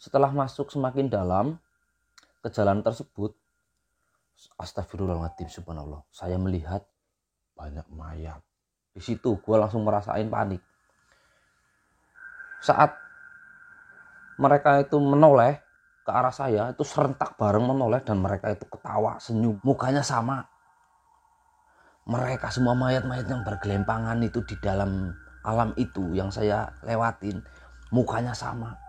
Setelah masuk semakin dalam ke jalan tersebut, astagfirullahaladzim, subhanallah, saya melihat banyak mayat. Di situ gue langsung merasain panik. Saat mereka itu menoleh ke arah saya, itu serentak bareng menoleh, dan mereka itu ketawa, senyum, mukanya sama. Mereka semua mayat-mayat yang bergelempangan itu di dalam alam itu yang saya lewatin, mukanya sama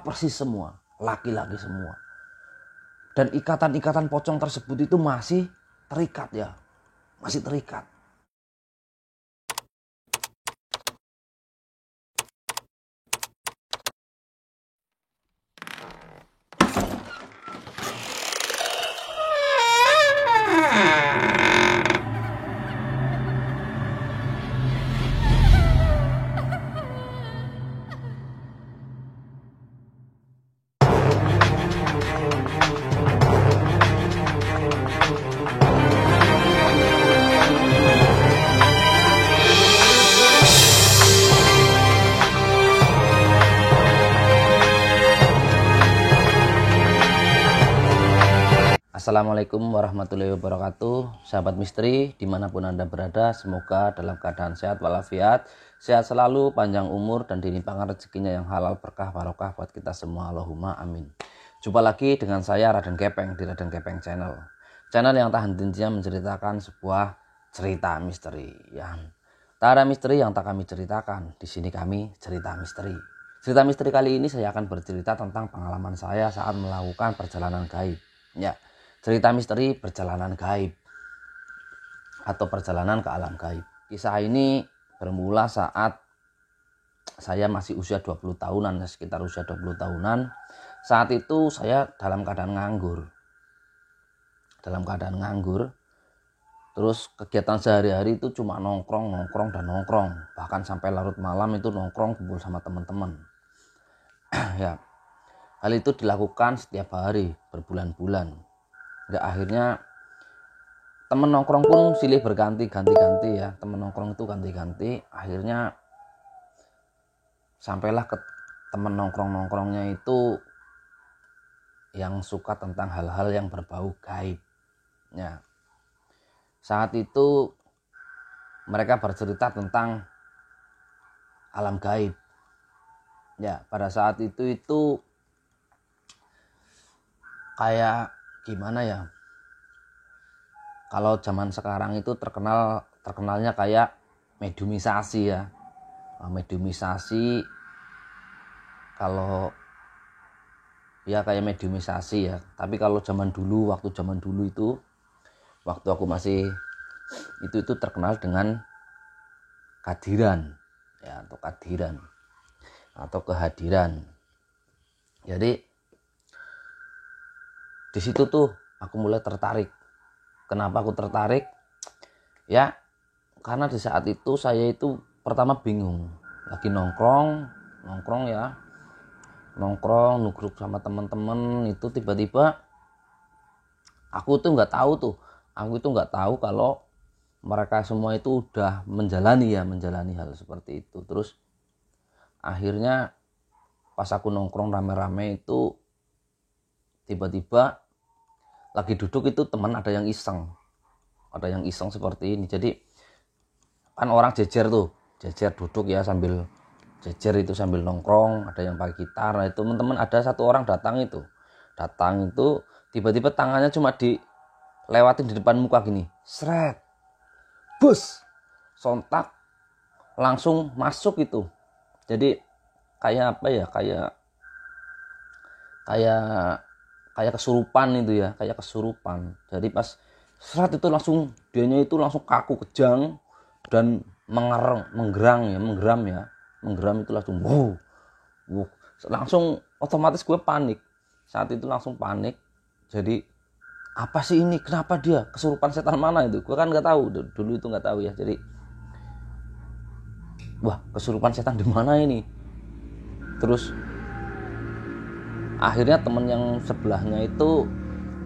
persis semua, laki-laki semua. Dan ikatan-ikatan pocong tersebut itu masih terikat ya, masih terikat. Assalamualaikum warahmatullahi wabarakatuh. Sahabat misteri dimanapun Anda berada, semoga dalam keadaan sehat walafiat, sehat selalu, panjang umur, dan dilimpahkan rezekinya yang halal, berkah, barokah buat kita semua. Allahumma amin. Jumpa lagi dengan saya Raden Kepeng di Raden Kepeng Channel. Channel yang tak henti-hentinya menceritakan sebuah cerita misteri. Tak ada misteri yang tak kami ceritakan. Di sini kami cerita misteri. Cerita misteri kali ini saya akan bercerita tentang pengalaman saya saat melakukan perjalanan gaib. Cerita misteri perjalanan gaib atau perjalanan ke alam gaib. Kisah ini bermula saat saya masih usia 20 tahunan, sekitar usia 20 tahunan. Saat itu saya dalam keadaan nganggur. Terus kegiatan sehari-hari itu cuma nongkrong dan nongkrong. Bahkan sampai larut malam itu nongkrong kumpul sama teman-teman. Hal itu dilakukan setiap hari berbulan-bulan. Akhirnya temen nongkrong pun silih berganti-ganti ya. Temen nongkrong itu ganti-ganti. Akhirnya sampailah ke temen nongkrongnya itu yang suka tentang hal-hal yang berbau gaib. Saat itu mereka bercerita tentang alam gaib. Pada saat itu kayak gimana ya? Kalau zaman sekarang itu terkenalnya kayak mediumisasi ya. Mediumisasi kalau ya kayak mediumisasi ya. Tapi kalau waktu zaman dulu itu, waktu aku masih itu terkenal dengan kehadiran atau kehadiran. Jadi di situ tuh aku mulai tertarik. Kenapa aku tertarik? Ya, karena di saat itu saya itu pertama bingung. Lagi nongkrong ya. Nongkrong sama teman-teman itu tiba-tiba aku itu nggak tahu kalau mereka semua itu udah menjalani hal seperti itu. Terus akhirnya pas aku nongkrong rame-rame itu tiba-tiba lagi duduk itu teman ada yang iseng seperti ini. Jadi kan orang jejer duduk ya, sambil nongkrong, ada yang pakai gitar. Nah, itu teman-teman ada satu orang datang itu tiba-tiba tangannya cuma dilewatin di depan muka gini, sret, bus, sontak langsung masuk itu. Jadi kayak apa ya, kayak kesurupan itu ya, kayak kesurupan. Jadi pas serat itu langsung dianya itu langsung kaku, kejang, dan menggeram itu langsung langsung otomatis gue panik. Saat itu langsung panik. Jadi apa sih ini, kenapa dia kesurupan setan mana itu, gue kan nggak tahu dulu itu, nggak tahu ya. Jadi wah, kesurupan setan di mana ini. Terus akhirnya temen yang sebelahnya itu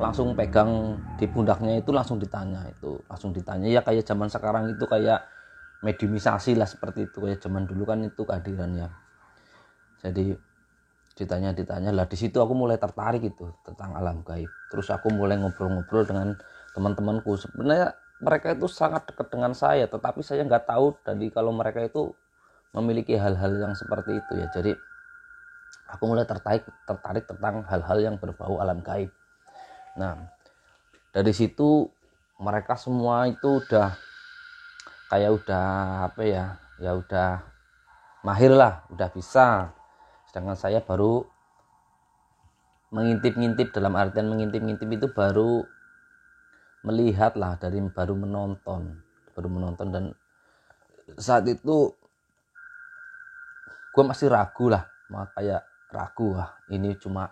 langsung pegang di pundaknya itu, langsung ditanya ya, kayak zaman sekarang itu kayak mediumisasi lah seperti itu, kayak zaman dulu kan itu kehadiran ya. Jadi ditanya lah. Di situ aku mulai tertarik itu tentang alam gaib. Terus aku mulai ngobrol-ngobrol dengan teman-temanku. Sebenarnya mereka itu sangat dekat dengan saya, tetapi saya nggak tahu jadi kalau mereka itu memiliki hal-hal yang seperti itu ya. Jadi aku mulai tertarik tentang hal-hal yang berbau alam gaib. Nah, dari situ mereka semua itu udah kayak udah apa ya udah mahir lah, udah bisa. Sedangkan saya baru mengintip-ngintip, dalam artian mengintip-ngintip itu baru melihat lah, baru menonton. Dan saat itu gue masih ragu lah, ini cuma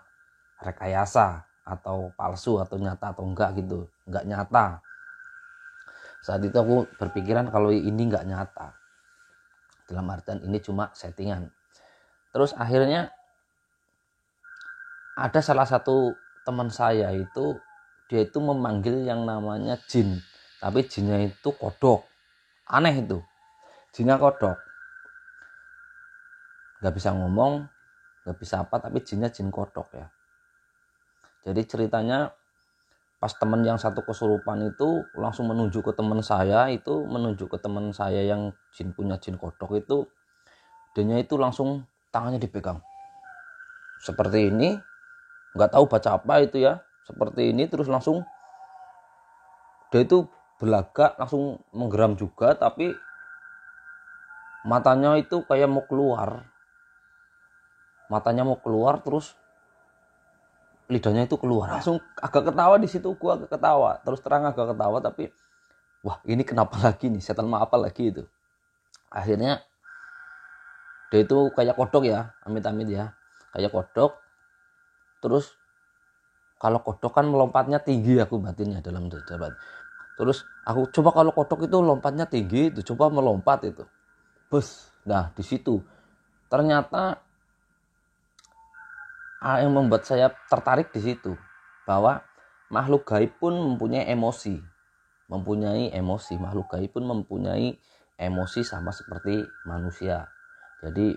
rekayasa atau palsu atau nyata atau enggak gitu, enggak nyata. Saat itu aku berpikiran kalau ini enggak nyata, dalam artian ini cuma settingan. Terus akhirnya ada salah satu teman saya itu, dia itu memanggil yang namanya jin, tapi jinnya itu kodok. Aneh itu, jinnya kodok, nggak bisa ngomong, nggak bisa apa, tapi jinnya jin kodok ya. Jadi ceritanya pas teman yang satu kesurupan itu langsung menunjuk ke teman saya yang punya jin kodok itu. Dia itu langsung tangannya dipegang seperti ini, nggak tahu baca apa itu ya, seperti ini. Terus langsung dia itu belagak, langsung menggeram juga, tapi matanya itu kayak mau keluar, terus lidahnya itu keluar. Langsung agak ketawa di situ, gua agak ketawa, terus terang agak ketawa, tapi wah ini kenapa lagi nih, setan mah apa lagi itu. Akhirnya dia itu kayak kodok ya, amit-amit ya, kayak kodok. Terus kalau kodok kan melompatnya tinggi, aku batinnya dalam jabat. Terus aku coba kalau kodok itu lompatnya tinggi, itu coba melompat itu. Bus. Nah, di situ ternyata yang membuat saya tertarik di situ, bahwa makhluk gaib pun mempunyai emosi. Makhluk gaib pun mempunyai emosi sama seperti manusia. Jadi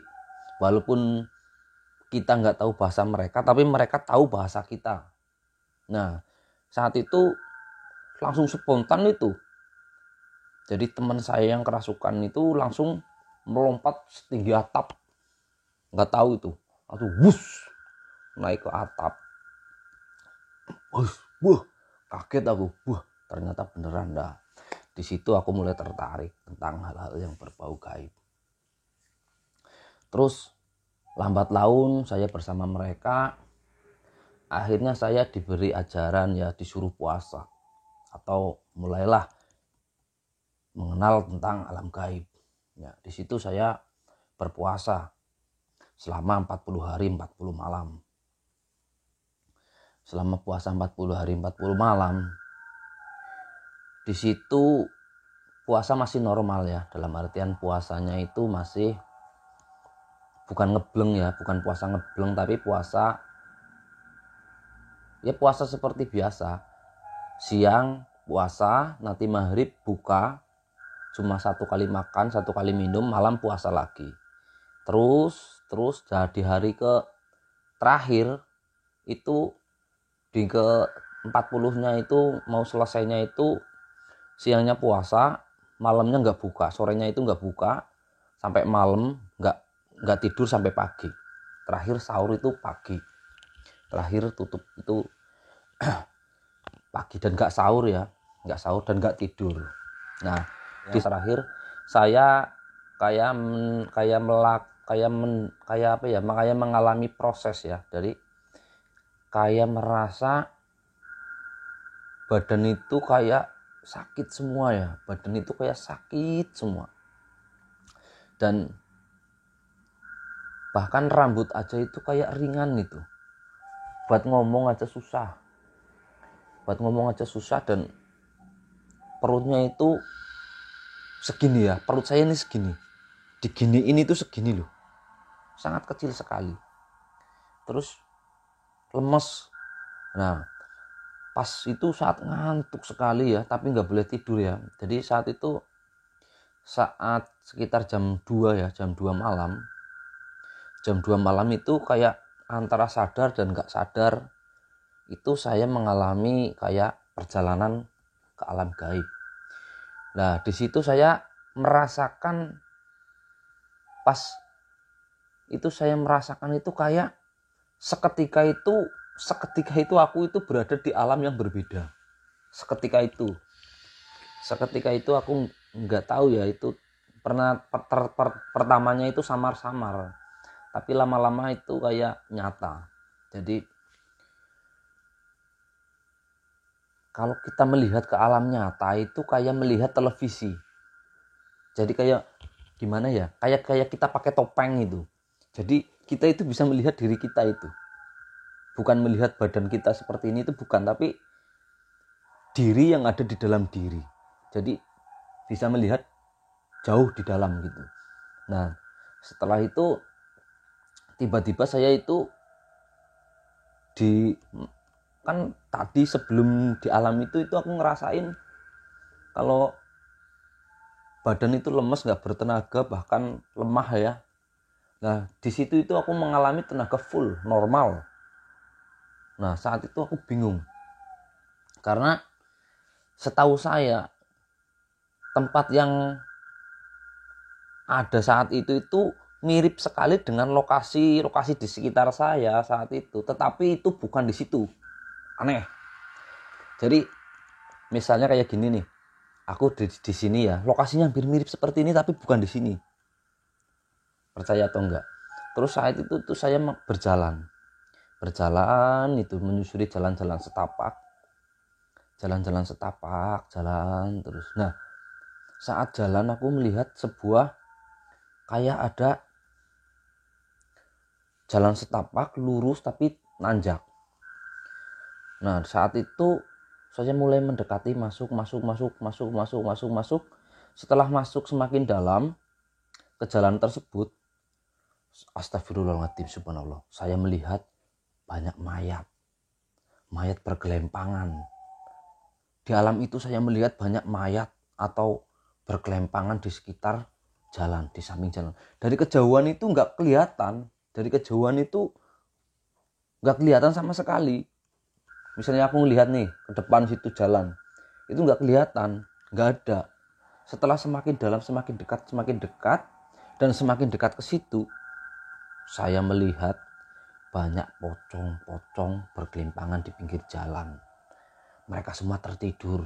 walaupun kita nggak tahu bahasa mereka, tapi mereka tahu bahasa kita. Nah, saat itu langsung spontan itu. Jadi teman saya yang kerasukan itu langsung melompat setinggi atap. Nggak tahu itu. Langsung wus, naik ke atap. Wah, kaget aku. Wah, ternyata beneran dah. Di situ aku mulai tertarik tentang hal-hal yang berbau gaib. Terus lambat laun saya bersama mereka, akhirnya saya diberi ajaran ya, disuruh puasa, atau mulailah mengenal tentang alam gaib. Ya, di situ saya berpuasa selama 40 hari 40 malam. Selama puasa 40 hari 40 malam, di situ puasa masih normal ya, dalam artian puasanya itu masih bukan ngebleng ya, bukan puasa ngebleng, tapi puasa seperti biasa. Siang puasa, nanti maghrib buka, cuma 1 kali makan, 1 kali minum, malam puasa lagi. Terus di hari ke terakhir itu, di ke 40-nya itu mau selesainya itu, siangnya puasa, malamnya nggak buka, sorenya itu nggak buka sampai malam, nggak tidur sampai pagi. Terakhir sahur itu pagi, terakhir tutup itu pagi, dan nggak sahur dan nggak tidur. Nah, di terakhir saya kayak mengalami proses ya, dari kayak merasa badan itu kayak sakit semua ya, dan bahkan rambut aja itu kayak ringan itu, buat ngomong aja susah, dan perutnya itu segini ya, perut saya ini segini, diginiin itu segini loh, sangat kecil sekali. Terus lemes. Nah, pas itu saat ngantuk sekali ya, tapi nggak boleh tidur ya. Jadi saat sekitar jam 2 malam itu kayak antara sadar dan gak sadar itu saya mengalami kayak perjalanan ke alam gaib. Nah, di situ saya merasakan, pas itu saya merasakan itu kayak seketika itu aku itu berada di alam yang berbeda. Seketika itu aku nggak tahu ya, itu pernah pertamanya itu samar-samar, tapi lama-lama itu kayak nyata. Jadi kalau kita melihat ke alam nyata itu kayak melihat televisi. Jadi kayak gimana ya, kayak kita pakai topeng itu. Jadi kita itu bisa melihat diri kita itu, bukan melihat badan kita seperti ini, itu bukan, tapi diri yang ada di dalam diri. Jadi bisa melihat jauh di dalam gitu. Nah, setelah itu tiba-tiba saya itu kan tadi sebelum di alam itu aku ngerasain kalau badan itu lemes, nggak bertenaga, bahkan lemah ya. Nah, di situ itu aku mengalami tenaga full, normal. Nah, saat itu aku bingung. Karena setahu saya tempat yang ada saat itu mirip sekali dengan lokasi di sekitar saya saat itu, tetapi itu bukan di situ. Aneh. Jadi misalnya kayak gini nih, aku di sini ya, lokasinya hampir mirip seperti ini tapi bukan di sini. Percaya atau enggak? Terus saat itu tuh saya berjalan itu menyusuri jalan-jalan setapak, jalan terus. Nah, saat jalan aku melihat sebuah kayak ada jalan setapak lurus tapi nanjak. Nah, saat itu saya mulai mendekati, masuk. Setelah masuk semakin dalam ke jalan tersebut, astagfirullahaladzim, subhanallah, saya melihat banyak mayat bergelempangan. Di alam itu saya melihat banyak mayat atau bergelempangan di sekitar jalan, di samping jalan. Dari kejauhan itu nggak kelihatan sama sekali. Misalnya aku ngelihat nih ke depan situ jalan, itu nggak kelihatan, nggak ada. Setelah semakin dalam, semakin dekat, dan semakin dekat ke situ, saya melihat banyak pocong bergelimpangan di pinggir jalan. Mereka semua tertidur,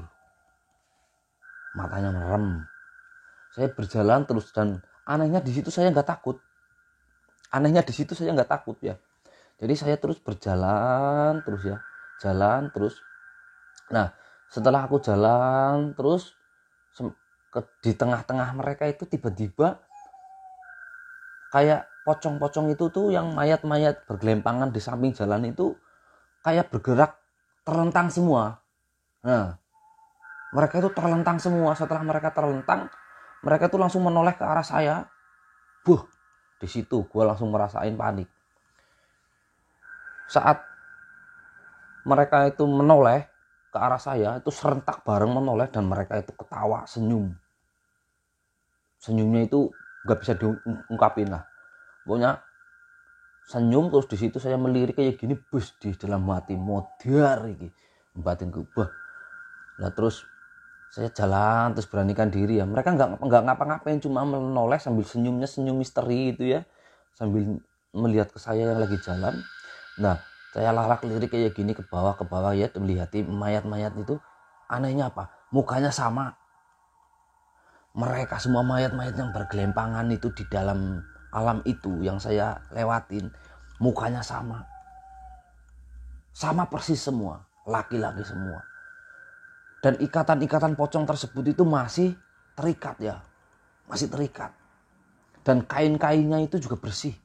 matanya merem. Saya berjalan terus, dan anehnya di situ saya nggak takut ya. Jadi saya terus berjalan terus ya, jalan terus. Nah, setelah aku jalan terus di tengah-tengah mereka itu tiba-tiba kayak pocong-pocong itu tuh, yang mayat-mayat bergelempangan di samping jalan itu kayak bergerak terlentang semua. Nah, mereka itu terlentang semua. Setelah mereka terlentang, mereka itu langsung menoleh ke arah saya. Di situ gue langsung merasain panik. Saat mereka itu menoleh ke arah saya, itu serentak bareng menoleh, dan mereka itu ketawa, senyumnya itu nggak bisa diungkapin lah. Pokoknya senyum terus. Di situ saya melirik kayak gini, di dalam hati modar iki batinku. Nah, terus saya jalan terus, beranikan diri ya. Mereka nggak ngapa-ngapain, cuma menoleh sambil senyum misteri itu ya, sambil melihat ke saya yang lagi jalan. Nah, saya lirik kayak gini ke bawah ya, melihat mayat-mayat itu. Anehnya apa? Mukanya sama. Mereka semua mayat-mayat yang bergelempangan itu di dalam alam itu yang saya lewatin, mukanya sama persis semua, laki-laki semua. Dan ikatan-ikatan pocong tersebut itu masih terikat. Dan kain-kainnya itu juga bersih.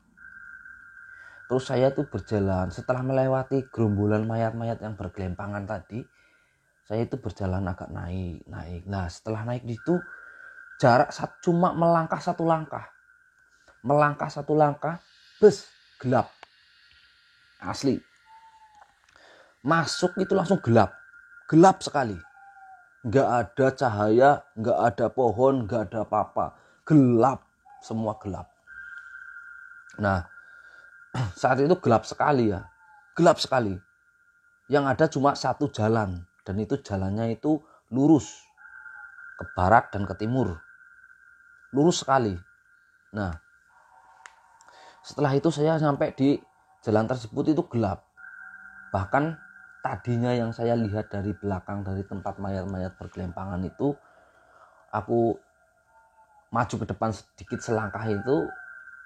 Terus saya tuh berjalan, setelah melewati gerombolan mayat-mayat yang bergelempangan tadi, saya itu berjalan agak naik. Nah, setelah naik itu jarak cuma melangkah satu langkah, gelap, asli. Masuk itu langsung gelap sekali, nggak ada cahaya, nggak ada pohon, nggak ada apa-apa, gelap, semua gelap. Nah, Saat itu gelap sekali ya, gelap sekali. Yang ada cuma satu jalan, dan itu jalannya itu lurus ke barat dan ke timur, lurus sekali. Nah, setelah itu saya sampai di jalan tersebut itu gelap. Bahkan tadinya yang saya lihat dari belakang, dari tempat mayat-mayat bergelimpangan itu, aku maju ke depan sedikit selangkah itu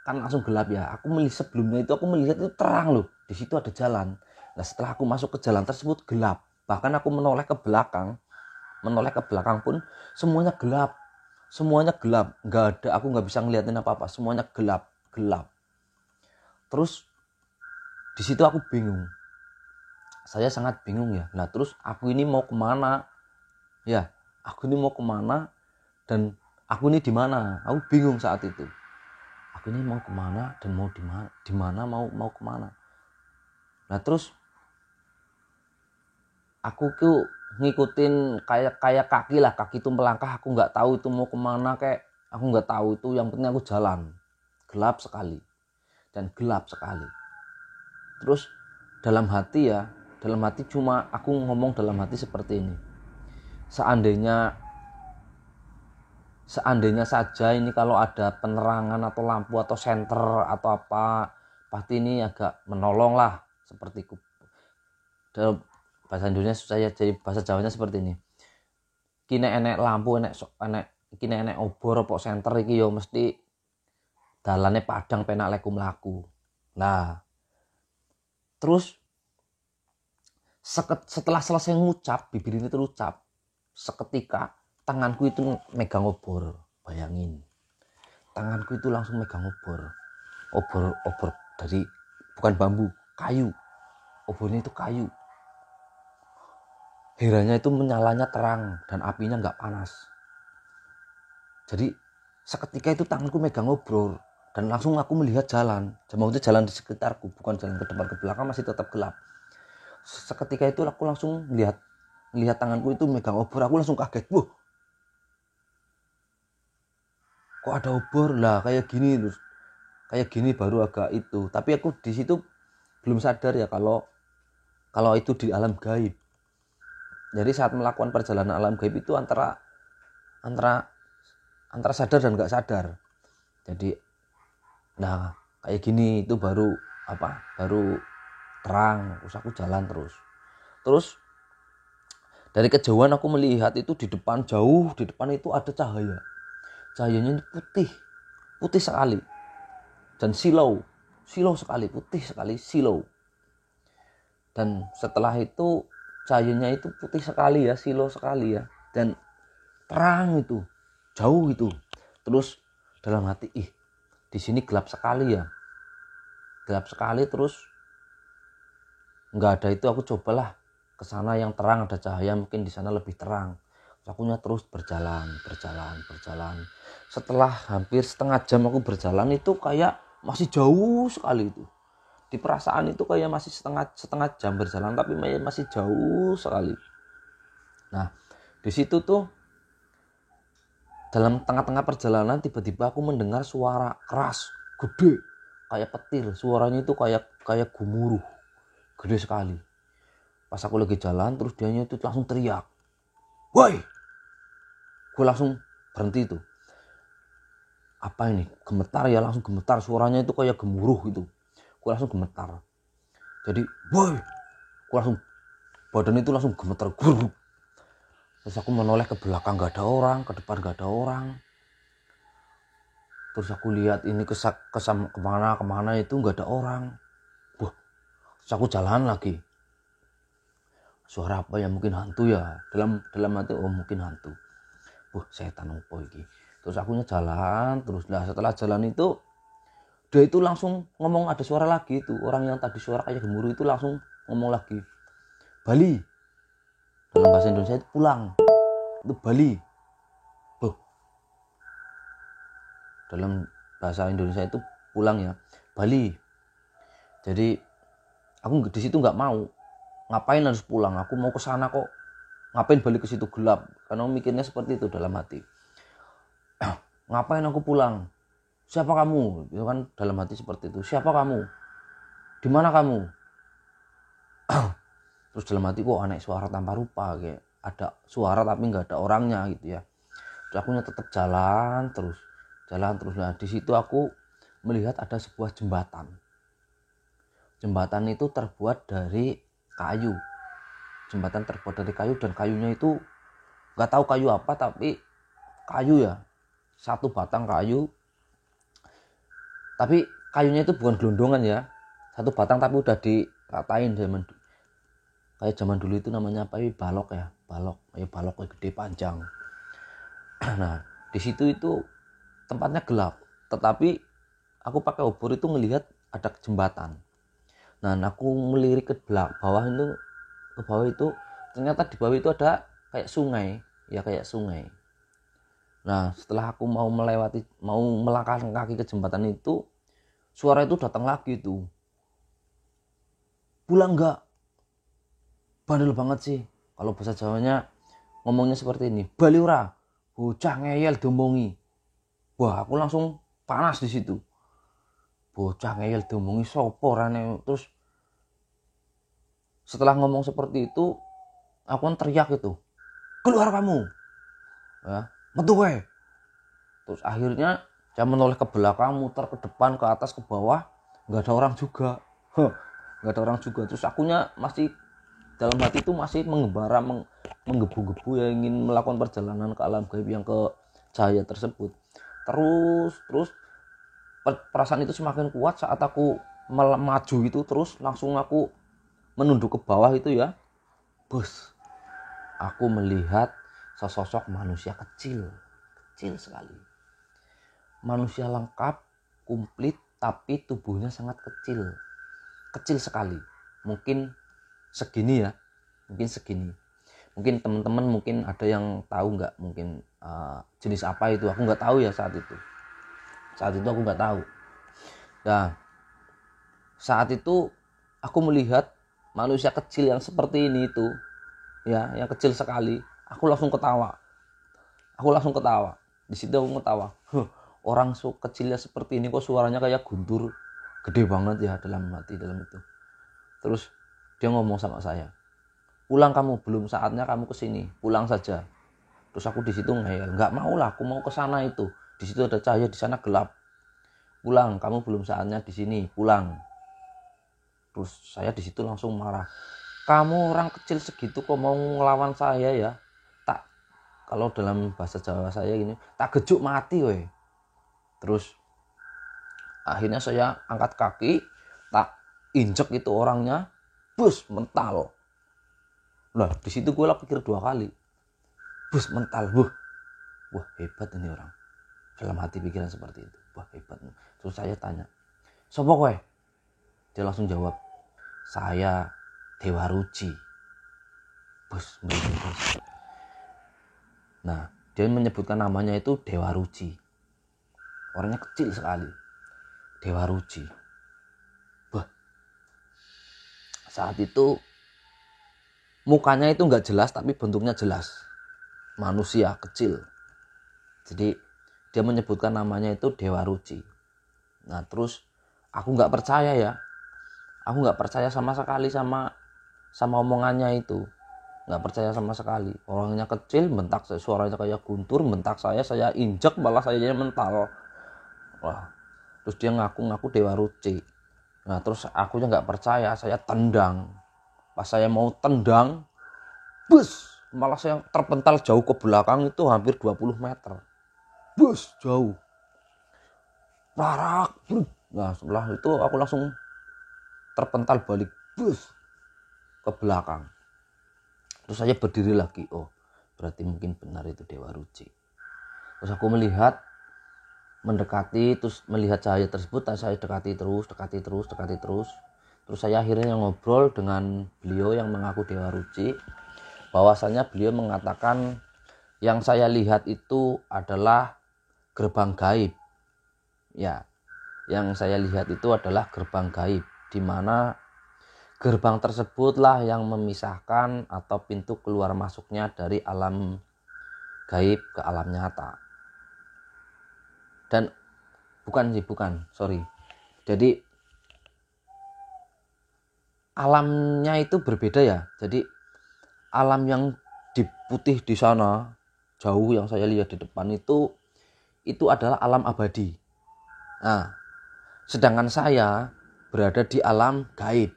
kan langsung gelap ya. Aku melihat sebelumnya itu aku melihat itu terang loh. Di situ ada jalan. Nah, setelah aku masuk ke jalan tersebut gelap. Bahkan aku menoleh ke belakang pun semuanya gelap. Semuanya gelap. Nggak ada, aku nggak bisa ngeliatin apa-apa. Semuanya gelap, gelap. Terus di situ aku bingung. Saya sangat bingung ya. Nah, terus aku ini mau kemana? Ya, aku ini mau kemana? Dan aku ini di mana? Aku bingung saat itu. Aku ini mau kemana dan mau di mana mau kemana. Nah, terus aku tuh ngikutin kayak kaki lah, kaki itu melangkah, aku nggak tahu itu mau kemana, kayak aku nggak tahu itu, yang penting aku jalan. Gelap sekali dan gelap sekali. Terus dalam hati cuma aku ngomong dalam hati seperti ini. Seandainya saja ini kalau ada penerangan atau lampu atau senter atau apa, pasti ini agak menolong lah, seperti itu. Dalam bahasa Indonesia saya jadi bahasa Jawanya seperti ini. Kini enek lampu, kini enek obor apa senter iki yo mesti dalane padang penak leku mlaku. Lah, terus setelah selesai ngucap, bibir ini terucap, seketika tanganku itu megang obor. Bayangin, tanganku itu langsung megang obor dari, bukan bambu, kayu. Obornya itu kayu. Herannya itu menyalanya terang dan apinya nggak panas. Jadi seketika itu tanganku megang obor dan langsung aku melihat jalan. Maksudnya jalan di sekitarku, bukan jalan ke depan, ke belakang masih tetap gelap. Seketika itu aku langsung melihat tanganku itu megang obor. Aku langsung kaget. Wah, kok ada obor lah, kayak gini baru agak itu. Tapi aku di situ belum sadar ya kalau itu di alam gaib. Jadi saat melakukan perjalanan alam gaib itu antara sadar dan nggak sadar. Jadi nah kayak gini itu baru terang. Terus aku jalan terus dari kejauhan aku melihat itu jauh di depan itu ada cahayanya putih sekali dan silau sekali, putih sekali, silau. Dan setelah itu cahayanya itu putih sekali ya, silau sekali ya, dan terang itu, jauh itu. Terus dalam hati, di sini gelap sekali ya, terus nggak ada itu, aku cobalah ke sana yang terang, ada cahaya, mungkin di sana lebih terang. Terus berjalan. Setelah hampir setengah jam aku berjalan itu kayak masih jauh sekali itu. Di perasaan itu kayak masih setengah jam berjalan, tapi masih jauh sekali. Nah, di situ tuh dalam tengah-tengah perjalanan tiba-tiba aku mendengar suara keras, gede, kayak petir. Suaranya itu kayak gemuruh, gede sekali. Pas aku lagi jalan, terus dianya itu langsung teriak, "Woi!" Gue langsung berhenti itu. Apa ini? Gemetar ya, langsung gemetar. Suaranya itu kayak gemuruh gitu. Gue langsung gemetar. Jadi, "Woi!" Gue langsung, badan itu langsung gemetar. Terus aku menoleh ke belakang, gak ada orang, ke depan gak ada orang. Terus aku lihat ini kemana itu gak ada orang. Wah, terus aku jalan lagi. Suara apa ya? Mungkin hantu ya. Dalam hati, oh mungkin hantu. Wah, setan apa ini? Terus aku jalan terus. Nah, setelah jalan itu dia itu langsung ngomong, ada suara lagi itu. Orang yang tadi suara kayak gemuruh itu langsung ngomong lagi, "Bali." Dalam bahasa Indonesia itu pulang. Itu Bali. Loh, dalam bahasa Indonesia itu pulang ya, Bali. Jadi aku di situ nggak mau. Ngapain harus pulang? Aku mau ke sana kok. Ngapain balik ke situ gelap? Karena mikirnya seperti itu dalam hati. Ngapain aku pulang? Siapa kamu? Itu kan dalam hati seperti itu. Siapa kamu? Di mana kamu? Terus dalam hati kok aneh, suara tanpa rupa, kayak ada suara tapi nggak ada orangnya gitu ya. Terus aku tetap jalan terus. Nah di situ aku melihat ada sebuah jembatan. Jembatan itu terbuat dari kayu. Jembatan terbuat dari kayu dan kayunya itu nggak tahu kayu apa, tapi kayu ya, satu batang kayu. Tapi kayunya itu bukan gelondongan ya, satu batang tapi udah diratain kayak zaman dulu itu namanya apa ya, balok kayak gede panjang. Nah di situ itu tempatnya gelap, tetapi aku pakai obor itu ngelihat ada jembatan. Nah aku melirik ke bawah itu ternyata di bawah itu ada kayak sungai. Nah setelah aku mau melangkahkan kaki ke jembatan itu, suara itu datang lagi tuh. Pulang nggak? Bandel banget sih. Kalau bahasa Jawanya ngomongnya seperti ini. Bali ora, bocah ngeyel diomongi. Wah aku langsung panas di situ. Bocah ngeyel diomongi sopo rane. Terus setelah ngomong seperti itu, aku kan teriak itu, keluar kamu, ya, metu we. Terus akhirnya saya menoleh ke belakang, muter ke depan, ke atas, ke bawah, nggak ada orang juga, nggak ada orang juga. Terus akunya masih dalam hati itu masih mengembara, menggebu-gebu ya, ingin melakukan perjalanan ke alam gaib yang ke cahaya tersebut. Terus perasaan itu semakin kuat saat aku maju itu, terus langsung aku menunduk ke bawah itu ya. Bus, aku melihat sesosok manusia kecil sekali. Manusia lengkap, komplit, tapi tubuhnya sangat kecil sekali. Mungkin segini ya, Mungkin teman-teman mungkin ada yang tahu nggak, mungkin jenis apa itu, aku nggak tahu ya saat itu aku nggak tahu. Nah saat itu aku melihat manusia kecil yang seperti ini itu ya, yang kecil sekali. Aku langsung ketawa. Di situ aku ketawa. Orang kecilnya seperti ini kok suaranya kayak guntur, gede banget ya dalam itu. Terus dia ngomong sama saya, pulang kamu, belum saatnya kamu kesini, pulang saja. Terus aku di situ ngeyel, nggak mau lah, aku mau ke sana itu. Di situ ada cahaya, di sana gelap. Pulang, kamu belum saatnya di sini, pulang. Terus saya di situ langsung marah. Kamu orang kecil segitu kok mau ngelawan saya ya? Tak, kalau dalam bahasa Jawa saya gini, tak gejuk mati weh. Terus akhirnya saya angkat kaki, tak injek itu orangnya, bus mental. Lah di situ gue lah pikir 2 kali, bus mental, wah hebat ini orang. Dalam hati pikiran seperti itu, wah hebat. Terus saya tanya, sopo kowe? Dia langsung jawab, saya Dewa Ruci. Bus. Nah dia menyebutkan namanya itu Dewa Ruci. Orangnya kecil sekali, Dewa Ruci. Wah, saat itu mukanya itu nggak jelas tapi bentuknya jelas, manusia kecil. Jadi dia menyebutkan namanya itu Dewa Ruci. Nah terus aku nggak percaya ya, aku nggak percaya sama sekali sama omongannya itu, nggak percaya sama sekali. Orangnya kecil, bentak saya, suaranya kayak guntur, bentak saya injek, malah saya mental. Wah, terus dia ngaku Dewa Ruci. Nah terus akunya nggak percaya, saya tendang. Pas saya mau tendang, bus, malah saya terpental jauh ke belakang itu hampir 20 meter. Bus, jauh. Larak. Nah setelah itu aku langsung terpental balik, bus, ke belakang. Terus saya berdiri lagi, oh berarti mungkin benar itu Dewa Ruci. Terus aku mendekati, terus melihat cahaya tersebut, saya dekati terus. Terus saya akhirnya ngobrol dengan beliau yang mengaku Dewa Ruci, bahwasanya beliau mengatakan yang saya lihat itu adalah gerbang gaib. Ya, yang saya lihat itu adalah gerbang gaib, di mana gerbang tersebutlah yang memisahkan atau pintu keluar masuknya dari alam gaib ke alam nyata. Dan bukan. Jadi alamnya itu berbeda ya. Jadi alam yang di putih di sana jauh yang saya lihat di depan itu adalah alam abadi. Nah, sedangkan saya berada di alam gaib.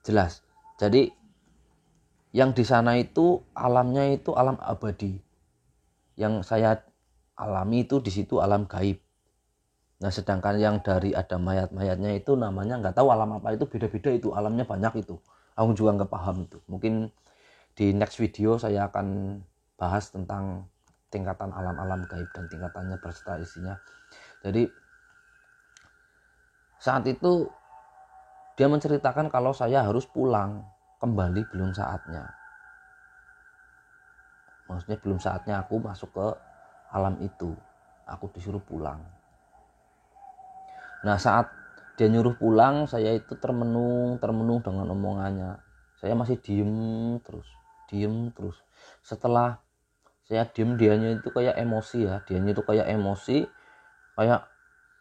Jelas. Jadi yang di sana itu alamnya itu alam abadi. Yang saya alami itu di situ alam gaib. Nah, sedangkan yang dari ada mayat-mayatnya itu namanya nggak tahu alam apa, itu beda-beda, itu alamnya banyak itu. Aku juga nggak paham itu. Mungkin di next video saya akan bahas tentang tingkatan alam-alam gaib dan tingkatannya berserta isinya. Jadi saat itu dia menceritakan kalau saya harus pulang kembali, belum saatnya. Maksudnya belum saatnya aku masuk ke alam itu. Aku disuruh pulang. Nah, saat dia nyuruh pulang, saya itu termenung dengan omongannya. Saya masih diem terus. Setelah saya diem, dianya itu kayak emosi ya. Dianya itu kayak emosi, kayak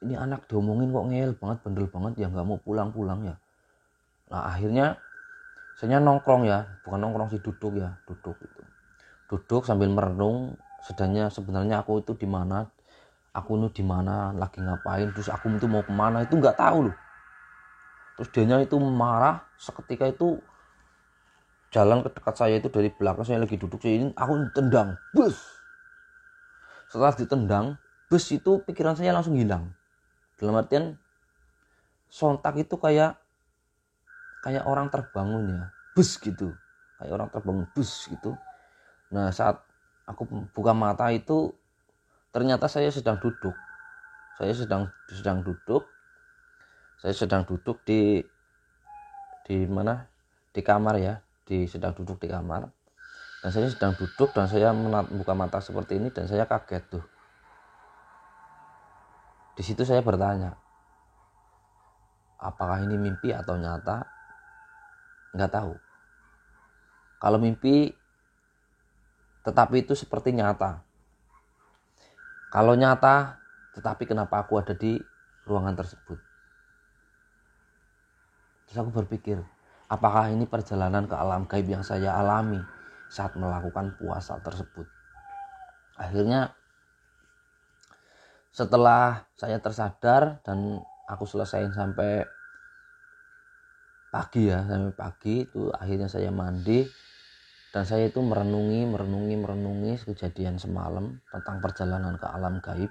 ini anak diomongin kok ngeyel banget, bandel banget ya, nggak mau pulang ya. Nah, akhirnya saya nongkrong ya, bukan nongkrong sih, duduk itu. Duduk sambil merenung, sebenarnya aku itu di mana, lagi ngapain, terus aku itu mau kemana itu nggak tahu loh. Terus dianya itu marah, seketika itu jalan ke dekat saya itu dari belakang, saya lagi duduk ini, aku tendang, bus. Setelah ditendang, bus itu pikiran saya langsung hilang. Dalam artian sontak itu kayak orang terbangun ya, bus gitu, kayak orang terbangun bus gitu. Nah, saat aku buka mata itu ternyata saya sedang duduk. Saya sedang duduk di mana? Di kamar ya. Sedang duduk di kamar. Dan saya sedang duduk dan saya buka mata seperti ini dan saya kaget tuh. Di situ saya bertanya, apakah ini mimpi atau nyata? Nggak tahu. Kalau mimpi tetapi itu seperti nyata. Kalau nyata tetapi kenapa aku ada di ruangan tersebut? Terus aku berpikir, apakah ini perjalanan ke alam gaib yang saya alami saat melakukan puasa tersebut? Akhirnya setelah saya tersadar dan aku selesaiin sampai pagi itu, akhirnya saya mandi dan saya itu merenungi kejadian semalam tentang perjalanan ke alam gaib.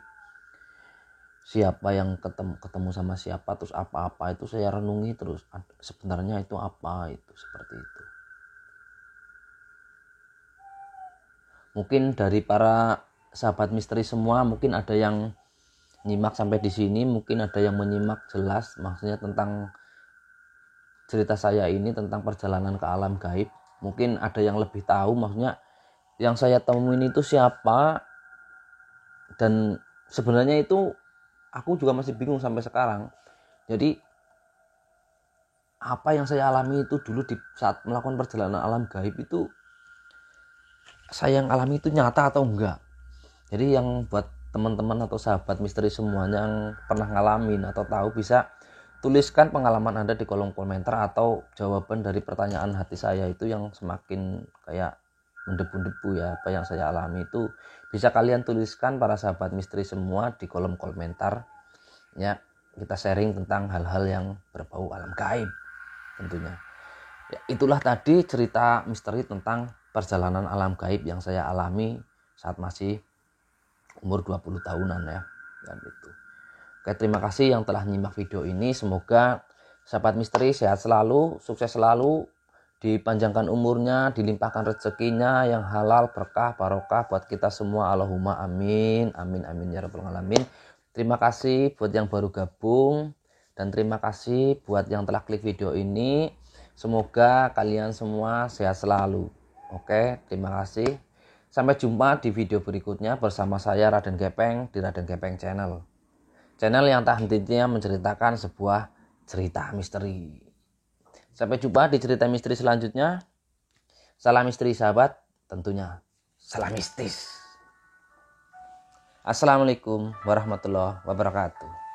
Siapa yang ketemu sama siapa, terus apa-apa itu saya renungi terus, sebenarnya itu apa, itu seperti itu. Mungkin dari para sahabat misteri semua, mungkin ada yang nyimak sampai di sini, mungkin ada yang menyimak jelas maksudnya tentang cerita saya ini tentang perjalanan ke alam gaib. Mungkin ada yang lebih tahu maksudnya yang saya temuin itu siapa, dan sebenarnya itu aku juga masih bingung sampai sekarang. Jadi apa yang saya alami itu dulu di saat melakukan perjalanan alam gaib itu, saya yang alami itu nyata atau enggak. Jadi yang buat teman-teman atau sahabat misteri semuanya yang pernah ngalamin atau tahu, bisa tuliskan pengalaman Anda di kolom komentar atau jawaban dari pertanyaan hati saya itu yang semakin kayak mendebu-debu ya, apa yang saya alami itu bisa kalian tuliskan para sahabat misteri semua di kolom komentar ya. Kita sharing tentang hal-hal yang berbau alam gaib tentunya ya. Itulah tadi cerita misteri tentang perjalanan alam gaib yang saya alami saat masih umur 20 tahunan ya, dan itu. Oke, terima kasih yang telah nyimak video ini. Semoga sahabat misteri sehat selalu, sukses selalu, dipanjangkan umurnya, dilimpahkan rezekinya yang halal, berkah, barokah buat kita semua. Allahumma amin, amin, amin ya rabbal alamin. Terima kasih buat yang baru gabung, dan terima kasih buat yang telah klik video ini. Semoga kalian semua sehat selalu. Oke, terima kasih. Sampai jumpa di video berikutnya bersama saya Raden Gepeng di Raden Gepeng Channel. Channel yang tak hentinya menceritakan sebuah cerita misteri. Sampai jumpa di cerita misteri selanjutnya. Salam misteri sahabat, tentunya salam mistis. Assalamualaikum warahmatullahi wabarakatuh.